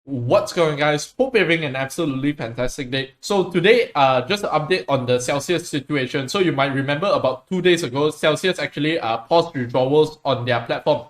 What's going on, guys? Hope you're having an absolutely fantastic day. So today, just an update on the Celsius situation. So you might remember about 2 days ago, Celsius actually paused withdrawals on their platform.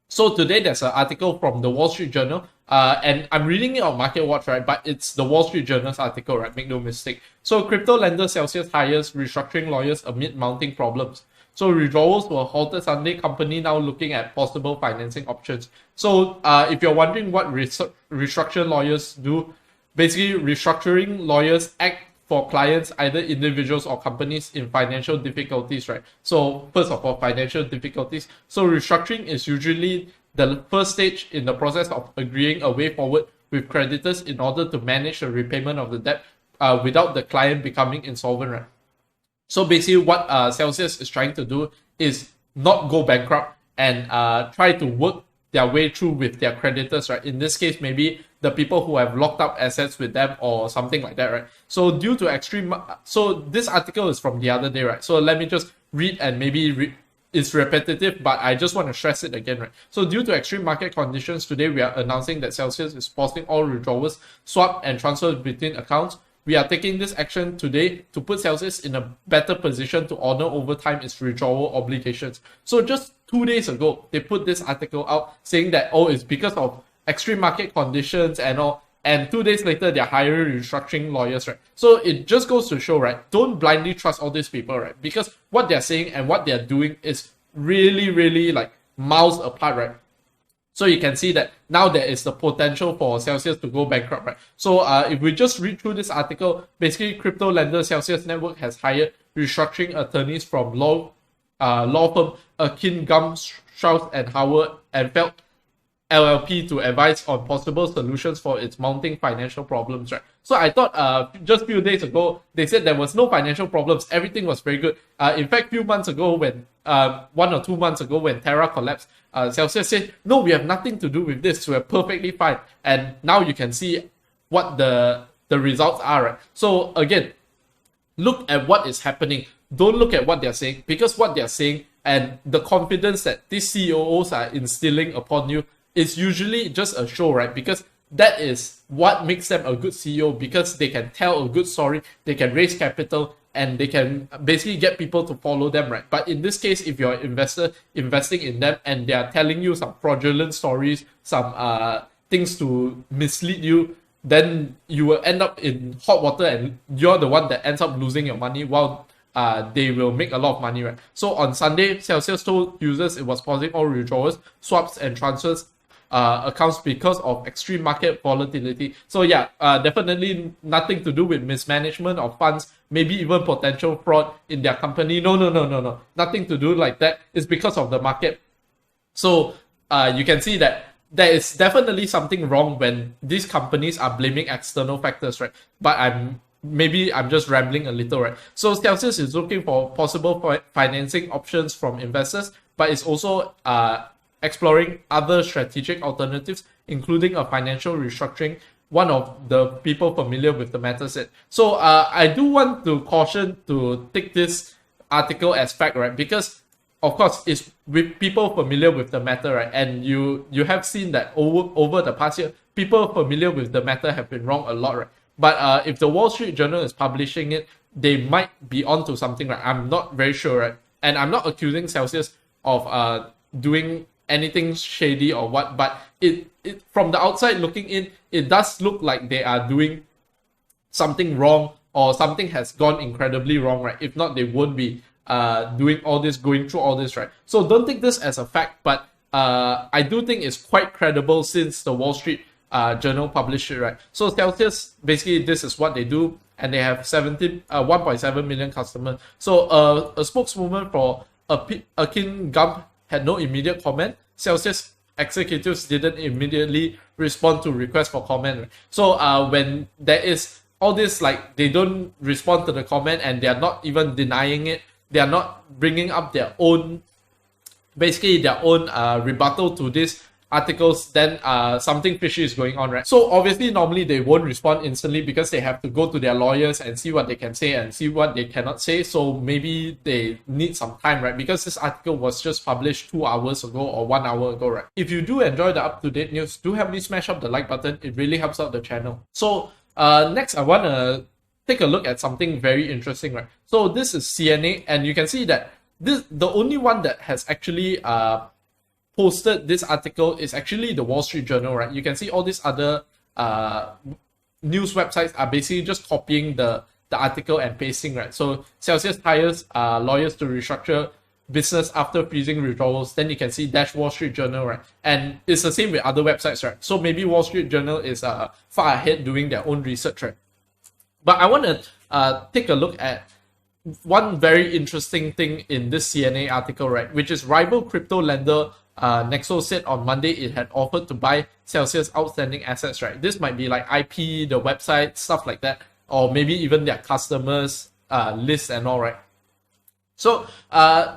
So today there's an article from the Wall Street Journal, and I'm reading it on Market Watch, right? But it's the Wall Street Journal's article, right? Make no mistake. So crypto lender Celsius hires restructuring lawyers amid mounting problems. So withdrawals were halted Sunday. Company now looking at possible financing options. So if you're wondering what restructuring lawyers do, basically restructuring lawyers act for clients, either individuals or companies in financial difficulties, right? So first of all, financial difficulties. So restructuring is usually the first stage in the process of agreeing a way forward with creditors in order to manage the repayment of the debt without the client becoming insolvent, right? So basically what Celsius is trying to do is not go bankrupt and try to work their way through with their creditors, right? In this case, maybe the people who have locked up assets with them or something like that, right? So due to extreme... So this article is from the other day, right? So let me just read and maybe... It's repetitive, but I just want to stress it again, right? So due to extreme market conditions, today we are announcing that Celsius is pausing all withdrawals, swap, and transfers between accounts. We are taking this action today to put Celsius in a better position to honor over time its withdrawal obligations. So just 2 days ago, they put this article out saying that, oh, it's because of extreme market conditions and all. And 2 days later, they're hiring restructuring lawyers, right? So it just goes to show, right? Don't blindly trust all these people, right? Because what they're saying and what they're doing is really, really like miles apart, right? So you can see that now there is the potential for Celsius to go bankrupt, right? So if we just read through this article, basically crypto lender Celsius Network has hired restructuring attorneys from law firm Akin Gum Strauss and Howard and Felt LLP to advise on possible solutions for its mounting financial problems, right? So I thought just a few days ago, they said there was no financial problems. Everything was very good. In fact, few months ago when, 1 or 2 months ago when Terra collapsed, Celsius said, no, we have nothing to do with this. We're perfectly fine. And now you can see what the results are, right? So again, look at what is happening. Don't look at what they're saying, because what they're saying and the confidence that these CEOs are instilling upon you is usually just a show, right? Because that is what makes them a good CEO, because they can tell a good story, they can raise capital, and they can basically get people to follow them, right? But in this case, if you're an investor investing in them and they are telling you some fraudulent stories, some things to mislead you, then you will end up in hot water and you're the one that ends up losing your money while they will make a lot of money, right? So on Sunday, Celsius told users it was pausing all withdrawals, swaps, and transfers accounts because of extreme market volatility. So yeah, definitely nothing to do with mismanagement of funds, maybe even potential fraud in their company. No. Nothing to do like that. It's because of the market. So you can see that there is definitely something wrong when these companies are blaming external factors, right? But I'm just rambling a little, right? So Celsius is looking for possible financing options from investors, but it's also exploring other strategic alternatives, including a financial restructuring. One of the people familiar with the matter said. So I do want to caution to take this article as fact, right? Because of course it's with people familiar with the matter, right? And you have seen that over the past year, people familiar with the matter have been wrong a lot, right? But if the Wall Street Journal is publishing it, they might be onto something, right? I'm not very sure, right? And I'm not accusing Celsius of doing anything shady or what, but it from the outside looking in, it does look like they are doing something wrong or something has gone incredibly wrong, right? If not, they won't be doing all this, going through all this, right? So don't take this as a fact, but I do think it's quite credible since the Wall Street Journal published it, right? So Celsius, basically this is what they do, and they have 1.7 million customers. So a spokeswoman for Akin Gump had no immediate comment. Celsius executives didn't immediately respond to requests for comment. So when there is all this, like, they don't respond to the comment and they are not even denying it, they are not bringing up their own, basically their own rebuttal to this articles, then something fishy is going on, right? So obviously normally they won't respond instantly because they have to go to their lawyers and see what they can say and see what they cannot say. So maybe they need some time, right? Because this article was just published 2 hours ago or 1 hour ago, right? If you do enjoy the up-to-date news, do help me smash up the like button. It really helps out the channel. So next I want to take a look at something very interesting, right? So this is CNA, and you can see that the only one that has actually posted this article is actually the Wall Street Journal, right? You can see all these other news websites are basically just copying the article and pasting, right? So Celsius hires lawyers to restructure business after freezing withdrawals. Then you can see dash Wall Street Journal, right? And it's the same with other websites, right? So maybe Wall Street Journal is far ahead doing their own research, right? But I want to take a look at one very interesting thing in this CNA article, right? Which is rival crypto lender Nexo said on Monday it had offered to buy Celsius outstanding assets, right? This might be like IP, the website, stuff like that, or maybe even their customers list and all, right? So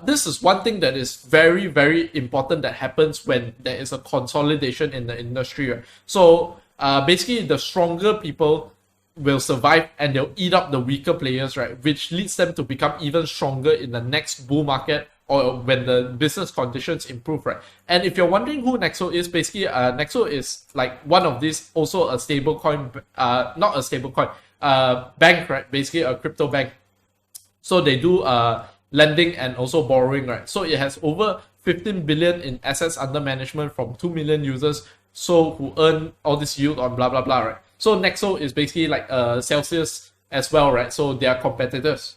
this is one thing that is very, very important that happens when there is a consolidation in the industry, right? So basically the stronger people will survive and they'll eat up the weaker players, right? Which leads them to become even stronger in the next bull market or when the business conditions improve, right? And if you're wondering who Nexo is, basically Nexo is like one of these, also a stable coin, not a stable coin, bank, right? Basically a crypto bank. So they do lending and also borrowing, right? So it has over 15 billion in assets under management from 2 million users, so who earn all this yield on blah blah blah, right? So Nexo is basically like Celsius as well, right? So they are competitors.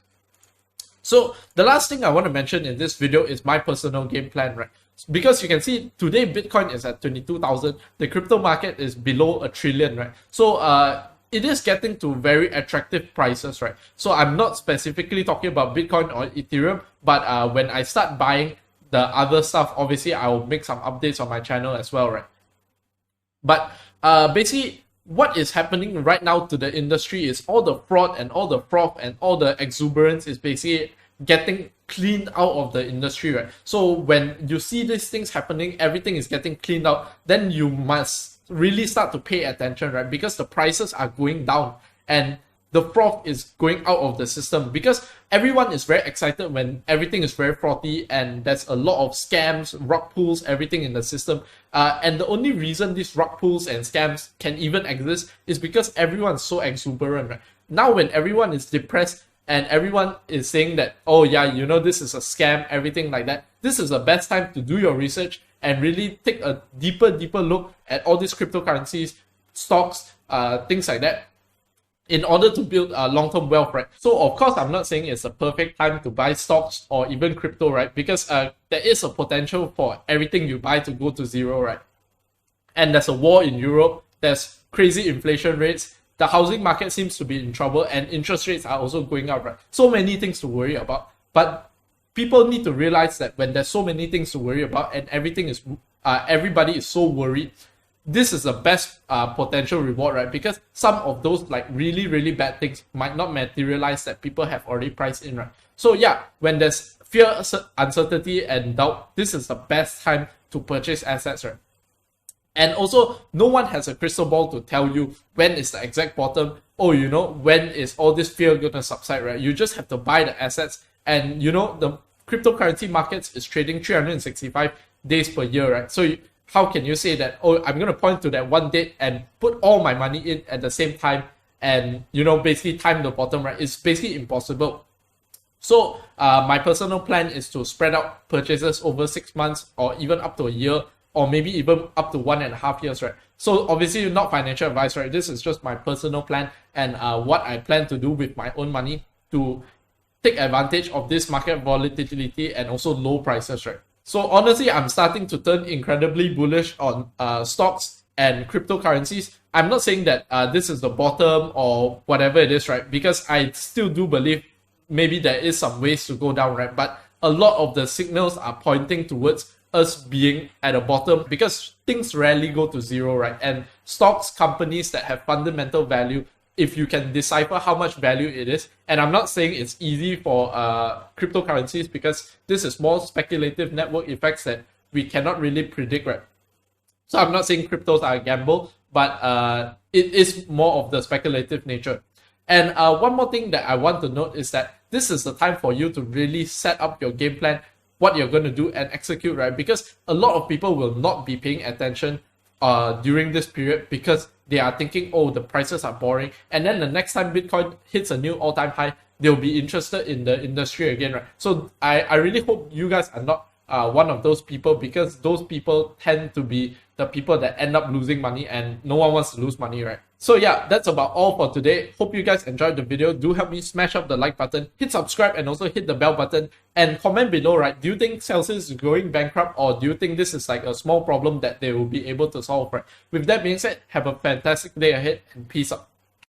So the last thing I want to mention in this video is my personal game plan, right? Because you can see today Bitcoin is at 22,000, the crypto market is below $1 trillion, right? So it is getting to very attractive prices, right? So I'm not specifically talking about Bitcoin or Ethereum, but when I start buying the other stuff, obviously I will make some updates on my channel as well, right? But basically, what is happening right now to the industry is all the fraud and all the froth and all the exuberance is basically getting cleaned out of the industry, right? So when you see these things happening, everything is getting cleaned out, then you must really start to pay attention, right? Because the prices are going down and the froth is going out of the system, because everyone is very excited when everything is very frothy and there's a lot of scams, rug pulls, everything in the system. And the only reason these rug pulls and scams can even exist is because everyone's so exuberant, right? Now when everyone is depressed and everyone is saying that, oh yeah, you know, this is a scam, everything like that, this is the best time to do your research and really take a deeper look at all these cryptocurrencies, stocks, things like that, in order to build long-term wealth, right? So of course, I'm not saying it's a perfect time to buy stocks or even crypto, right? Because there is a potential for everything you buy to go to zero, right? And there's a war in Europe, there's crazy inflation rates, the housing market seems to be in trouble, and interest rates are also going up, right? So many things to worry about. But people need to realize that when there's so many things to worry about and everything is, everybody is so worried, this is the best potential reward, right? Because some of those like really bad things might not materialize that people have already priced in, right? So yeah, when there's fear, uncertainty, and doubt, this is the best time to purchase assets, right? And also, no one has a crystal ball to tell you when is the exact bottom. Oh, you know, when is all this fear gonna subside, right? You just have to buy the assets, and you know, the cryptocurrency markets is trading 365 days per year, right? So how can you say that, oh, I'm going to point to that one date and put all my money in at the same time and, you know, basically time the bottom, right? It's basically impossible. So my personal plan is to spread out purchases over 6 months or even up to a year, or maybe even up to 1.5 years, right? So obviously not financial advice, right? This is just my personal plan and what I plan to do with my own money to take advantage of this market volatility and also low prices, right? So honestly, I'm starting to turn incredibly bullish on stocks and cryptocurrencies. I'm not saying that this is the bottom or whatever it is, right? Because I still do believe maybe there is some ways to go down, right? But a lot of the signals are pointing towards us being at a bottom, because things rarely go to zero, right? And stocks, companies that have fundamental value, if you can decipher how much value it is, and I'm not saying it's easy for cryptocurrencies, because this is more speculative network effects that we cannot really predict, right? So I'm not saying cryptos are a gamble, but it is more of the speculative nature. And one more thing that I want to note is that this is the time for you to really set up your game plan, what you're going to do and execute, right? Because a lot of people will not be paying attention during this period because they are thinking, oh, the prices are boring. And then the next time Bitcoin hits a new all-time high, they'll be interested in the industry again, right? So I really hope you guys are not one of those people, because those people tend to be the people that end up losing money, and no one wants to lose money, right? So yeah, that's about all for today. Hope you guys enjoyed the video. Do help me smash up the like button, hit subscribe, and also hit the bell button, and comment below, right? Do you think Celsius is going bankrupt, or do you think this is like a small problem that they will be able to solve, right? With that being said, have a fantastic day ahead, and peace out.